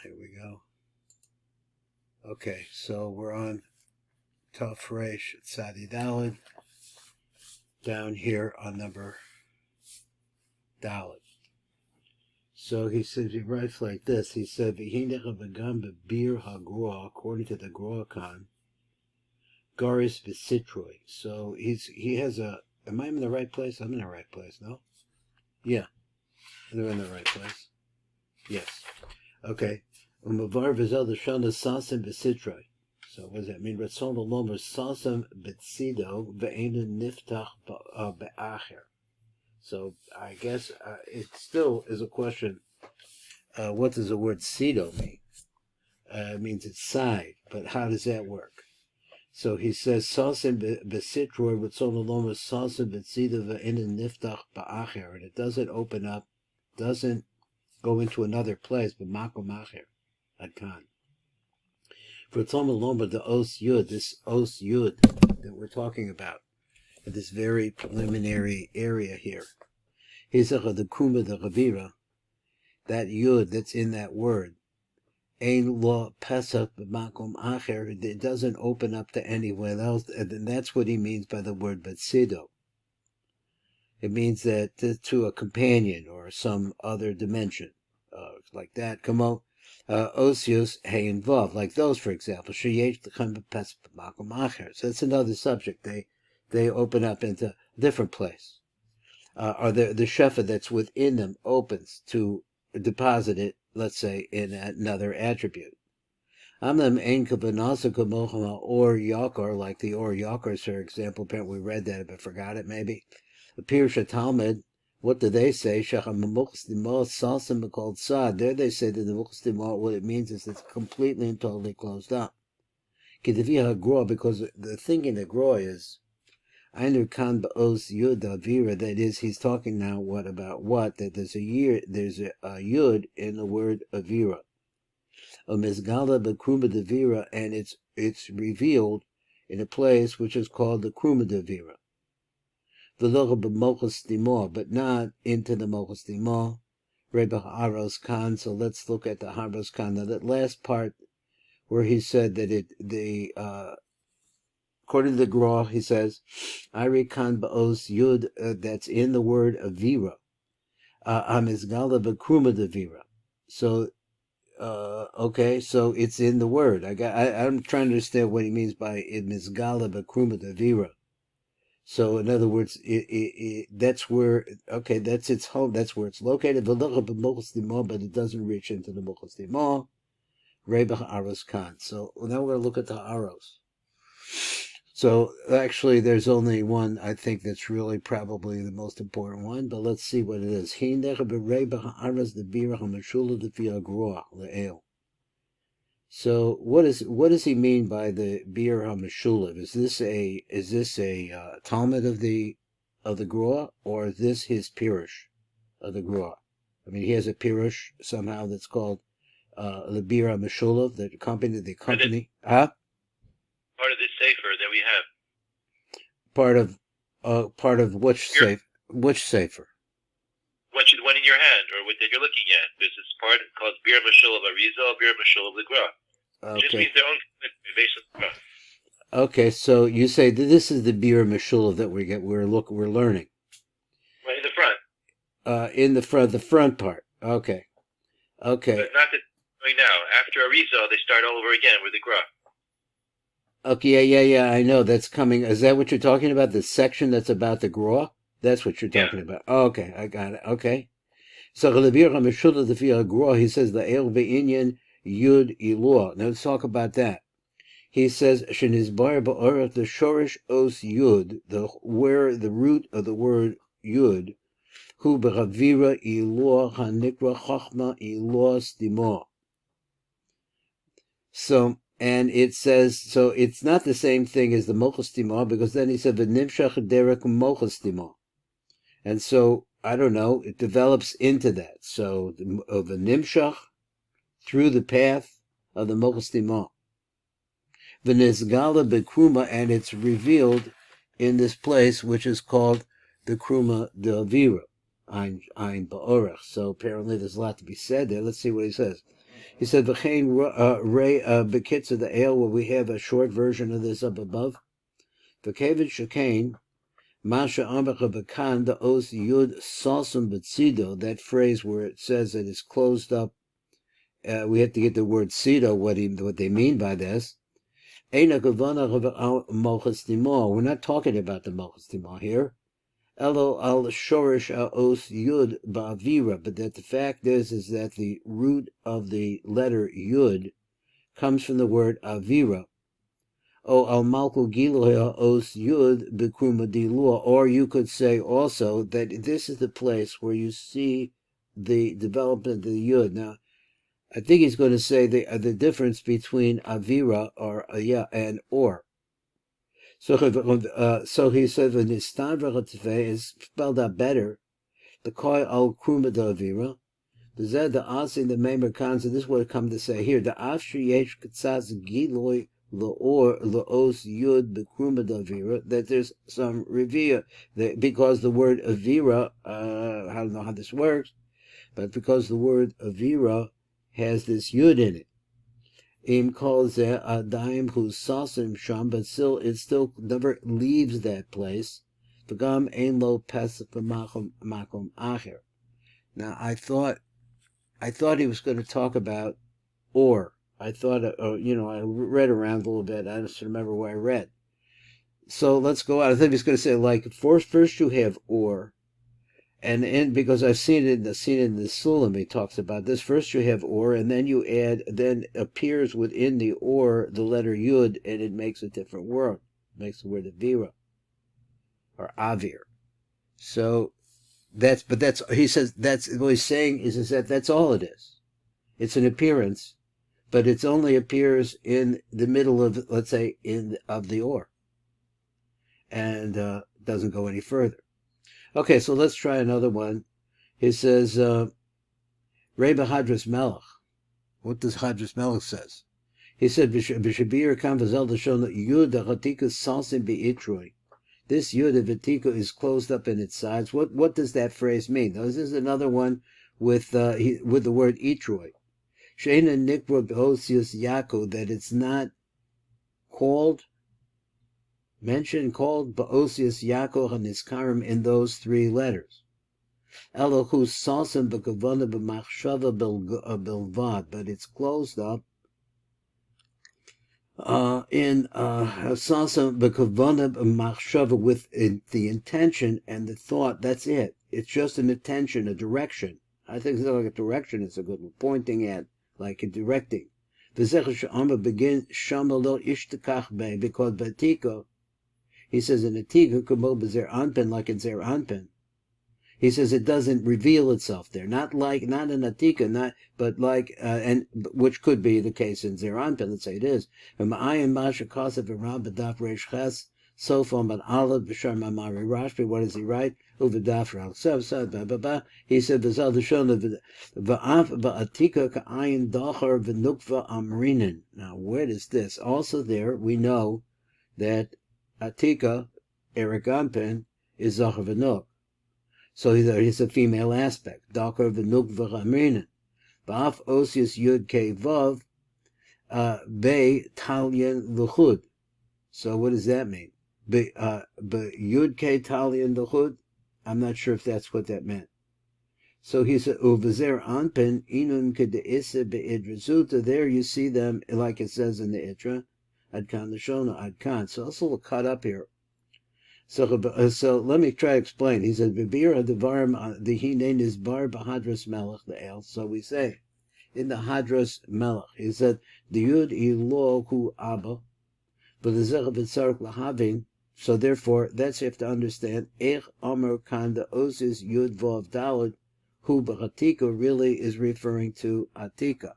Here we go. Okay, so we're on Taf Resh Tzadi Daled, down here on number Daled. So he says, he writes like this. He said, "V'hinecha v'gam b'bir hagroa," according to the Groakan, Garis v'sitroi. So he has a. Am I in the right place? I'm in the right place. No. Yeah, they're in the right place. Yes. Okay. Umavar v'zel l'shana sasem v'sitroi. So what does that mean? Ratzon l'lomer sasem b'tzido v'einu niftach b'acher. So I guess it still is a question. What does the word tzido mean? It means it's side, but how does that work? So he says sasem b'sitroi ratzon l'lomer sasem b'tzido v'einu niftach b'acher, and it doesn't open up, doesn't go into another place, but makom acher, adkan. For Tzom Lomba, the Os Yud, this Os Yud that we're talking about, in this very preliminary area here, Hizacha the Kuma the Ravira, that Yud that's in that word, Ein Lo Pesach B'Makom Acher, it doesn't open up to anywhere else, and that's what he means by the word Betsido. It means that to a companion or some other dimension, like that. Come on. Osius hey involved, like those, for example. So that's another subject. They open up into a different place. Or the shefa that's within them opens to deposit it, let's say, in another attribute. Or Yochai, like the Ohr Yochai, for example. Apparently we read that but forgot it maybe. The Pirush Talmud, what do they say? There they say that the Mukhstimah, what it means is it's completely and totally closed up. Because the thing in the Groa is, Einu kan ba'os yud avira, that is, he's talking now that there's a yud in the word avira. A mizgala b'kruma devira, and it's revealed in a place which is called the kruma devira. But not into the Mochas Dimah, Rebbe Haros Khan. So let's look at the Haros Khan. Now that last part where he said that according to the Gra, he says, Ari Khan Ba'os Yud, that's in the word Avira. Amizgala B'kruma Devira. So, okay, so it's in the word. I'm trying to understand what he means by Mizgala B'kruma Devira. So, in other words, that's where, okay, that's its home, that's where it's located, but it doesn't reach into the Mochas Dimah, Rebbe Aros Khan. So, now we're going to look at the Aros. So, actually, there's only one, I think, that's really probably the most important one, but let's see what it is. So what does he mean by the Bir HaMeshulav? Is this a Talmud of the Groa, or is this his Pirush of the Groa? I mean, he has a Pirush somehow that's called the Bir HaMeshulav, the company. Huh? Part of this sefer that we have. Part of which sefer? Which sefer? The one in your hand, or what that you're looking at. There's this part called Bir Meshulav Arizal, Bir Meshulav Legra. Okay. It just means their own based on the Gra. Okay, so you say that this is the Bir Meshulav that we're learning. Right in the front. The front part. Okay. But not that right now. After Arizal, they start all over again with the Gra. Okay, yeah, I know. That's coming. Is that what you're talking about? The section that's about the Gra? That's what you're talking about. Oh, okay, I got it. Okay. So he says the El Ve'inyan Yud Ilua. Now let's talk about that. He says Shenizbar Ba'orach the Shorish Os Yud, where the root of the word Yud, Hu B'Ravira Ilua Hanikra Chachma Ilua Stimor. So, and it says, so it's not the same thing as the Mochas Dimah, because then he said the Nimshach Derek Mochas Dimah. And so, I don't know, it develops into that. So, the Nimshach, through the path of the Mochas Dimah. The Nizgala Bekruma, and it's revealed in this place, which is called the Kruma de Avira, Ein Ba'orach. So, apparently there's a lot to be said there. Let's see what he says. He said, "V'chein Ray Bekitza the Ale." Well, we have a short version of this up above. V'kevid Shekain Masha Ambacha Bekan the Os Yud Salsum Betzido. That phrase where it says that it's closed up. We have to get the word Sido. What they mean by this. We're not talking about the Mochas Timor here. Elo al shorish os yud ba'avira, but that the fact is that the root of the letter yud comes from the word avira. O al malku giloya os yud bekruma dilua, or you could say also that this is the place where you see the development of the yud. Now, I think he's going to say the difference between avira and or. So he said the nistavra is spelled out better. The koi al kruma de avira. The zed the asin the meimer kanza. This is what it come to say here. The afshri yesh katzaz giloi laor laos yud bekruma de avira. That there's some revia because the word avira. I don't know how this works, but because the word avira has this yud in it. Im calls it Adaim who's Sasim Sham, but still it still never leaves that place. V'gam ein lo pesach b'makom acher. Now I thought he was going to talk about or. I thought I read around a little bit. I just remember where I read. So let's go out. I think he's going to say like first you have or. And because I've seen it in the Sulam, he talks about this. First you have or, and then you add, then appears within the or the letter yud, and it makes a different word. It makes the word avira or avir. So he says that's what he's saying is that that's all it is. It's an appearance, but it only appears in the middle of, let's say, of the or, and doesn't go any further. Okay, so let's try another one. He says, Rebbe Hadras Melech. What does Hadras Melech says? He said, B'shabir kan v'zel d'shon yud ha'chatika salsim be'itroi. This yud of Vatika is closed up in its sides. What does that phrase mean? Now, this is another one with the word itroi. She'ena nikra b'osius Yaakov, that it's not mentioned called Ba'osius Yaakov HaNiskarim in those three letters. Elohu Salsim B'Kavana B'Machshava Bilvad, but it's closed up in Salsim B'Kavana B'Machshava with the intention and the thought. That's it. It's just an intention, a direction. I think like a direction is a good one, pointing at, like a directing. V'Zech Sh'Amba begin Shama Lo Ishtakach Be, because Batika, he says in a tiga kumo b'zer anpen, like in zer anpen. He says it doesn't reveal itself there, not in a tika, but like and which could be the case in zer anpen. Let's say it is. V'ma'ayin masha kasav v'rab b'daf reish ches sofam but aleph b'shar mamari rashbi. What does he write? U'v'daf ral sev ba ba ba. He said v'zal d'shon v'af ba'atika ka'ayin dachar v'nukva amrinin. Now where is this? Also there we know that Atika, Eric Anpen, is Zohar v'nuk. So he's a female aspect. Dakar v'nuk v'chamrinin. Ba'af osius yud kei vav be talyan l'chud. So what does that mean? Be yud kei talyan l'chud? I'm not sure if that's what that meant. So he said, u'v'zer anpen inun kede'isa be'idrezuta. There you see them, like it says in the Itra. Adkan l'shona adkan. So it's a little cut up here. So let me try to explain. He said, "V'bira devarim the hinein is bar b'hadras melech the el." So we say in the hadras melech. He said, "The yud ilo hu abba, but the zeh v'tzarek lahavin." So therefore, that's you have to understand. Ech amar kan the osis yud vav dalad hu b'chatika really is referring to atika.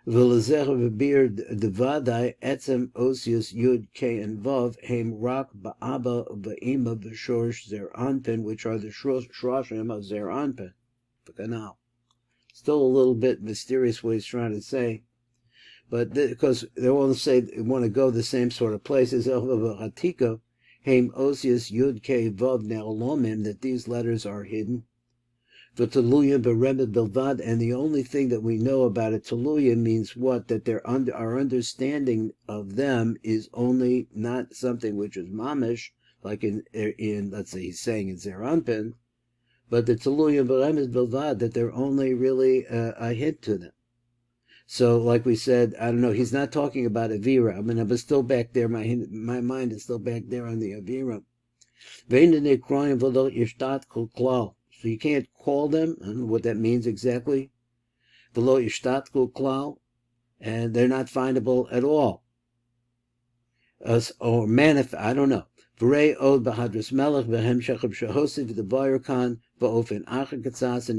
V'lezer v'bir devadai etzem osius yud k and vav heim rak ba'aba v'ima v'shorsh zer anpen, which are the shroshim of zer anpen. The canal. Still a little bit mysterious what he's trying to say, but because they want to go the same sort of places. Hatika heim osius yud k vav ne'olomim, that these letters are hidden. For Teluya Beremed Bilvad, and the only thing that we know about it, Teluya means what? That our understanding of them is only not something which is mamish, like in let's say he's saying in Zeranpin, but the Teluya Beremed Bilvad, that they're only really a hint to them. So, like we said, I don't know, he's not talking about Avira. I mean, I was still back there, my mind is still back there on the Avira. So you can't call them. I don't know what that means exactly. And they're not findable at all. Or manifest, I don't know. And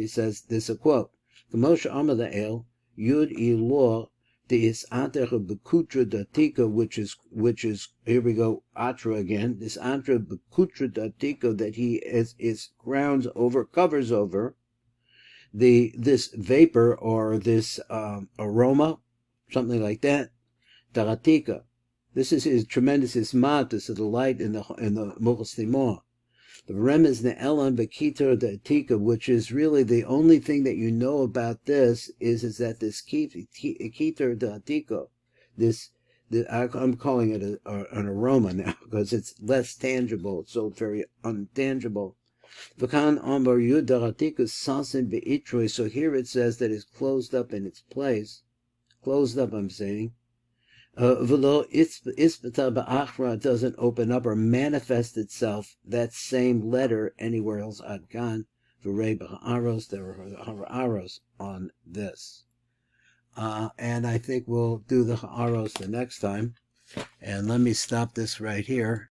he says, this is a quote. Yud Ilor the Isanter Bekutra Datika, which is here we go, Atra again, this Antra Bekutra Datika, that he is covers over this vapor or this aroma, something like that. Daratika. This is his tremendous ismat, this is the light in the Mukhas Timor. The Remez Ne'elan Bekitar Datika, which is really the only thing that you know about this is that this Kitar Datika, I'm calling it an aroma now because it's less tangible, it's so very untangible. V'kan Amar Yudaratika Sasin Be'itroi, so here it says that it's closed up in its place. Closed up, I'm saying. V'lo Ispata Ba'achra doesn't open up or manifest itself, that same letter, anywhere else Adkan. V'rei B'ha'aros, there are ha'aros on this. And I think we'll do the ha'aros the next time. And let me stop this right here.